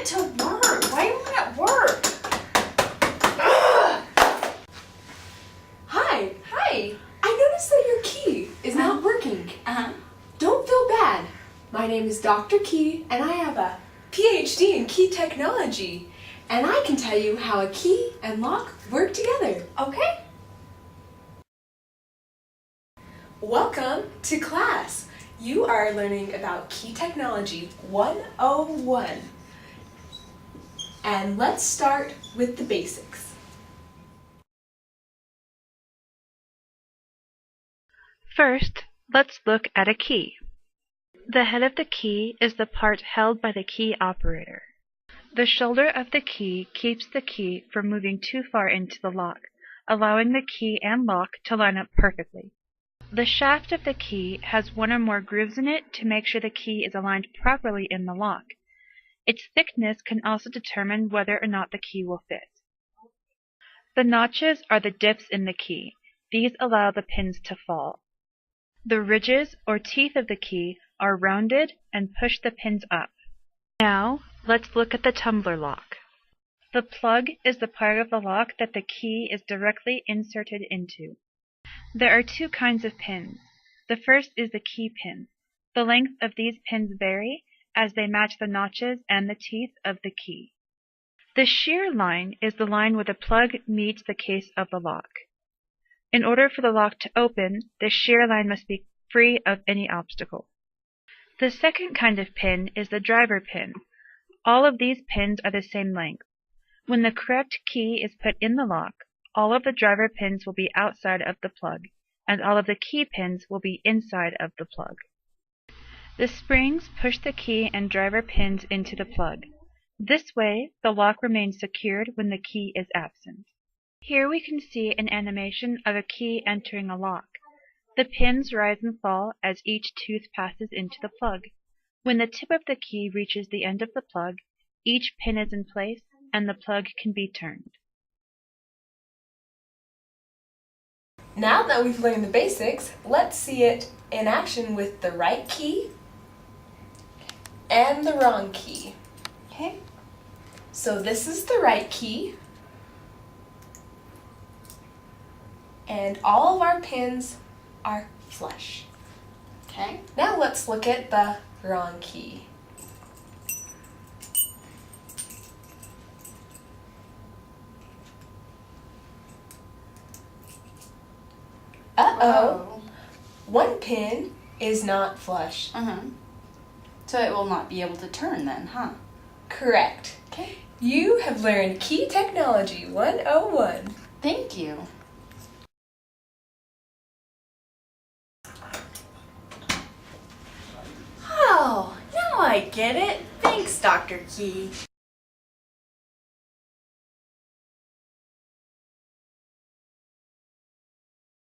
it to work. Why won't it work? Ugh. Hi. Hi. I noticed that your key is not working. Don't feel bad. My name is Dr. Key, and I have a PhD in key technology. And I can tell you how a key and lock work together. Okay. Welcome to class. You are learning about Key Technology 101. And let's start with the basics. First, let's look at a key. The head of the key is the part held by the key operator. The shoulder of the key keeps the key from moving too far into the lock, allowing the key and lock to line up perfectly. The shaft of the key has one or more grooves in it to make sure the key is aligned properly in the lock. Its thickness can also determine whether or not the key will fit. The notches are the dips in the key. These allow the pins to fall. The ridges or teeth of the key are rounded and push the pins up. Now, let's look at the tumbler lock. The plug is the part of the lock that the key is directly inserted into. There are two kinds of pins. The first is the key pin. The length of these pins vary as they match the notches and the teeth of the key. The shear line is the line where the plug meets the case of the lock. In order for the lock to open, the shear line must be free of any obstacle. The second kind of pin is the driver pin. All of these pins are the same length. When the correct key is put in the lock, all of the driver pins will be outside of the plug, and all of the key pins will be inside of the plug. The springs push the key and driver pins into the plug. This way, the lock remains secured when the key is absent. Here we can see an animation of a key entering a lock. The pins rise and fall as each tooth passes into the plug. When the tip of the key reaches the end of the plug, each pin is in place and the plug can be turned. Now that we've learned the basics, let's see it in action with the right key and the wrong key. Okay. So this is the right key, and all of our pins are flush. Okay. Now let's look at the wrong key. Uh-oh. One pin is not flush. So it will not be able to turn then, huh? Correct. Okay. You have learned Key Technology 101. Thank you. Oh, now I get it. Thanks, Dr. Key.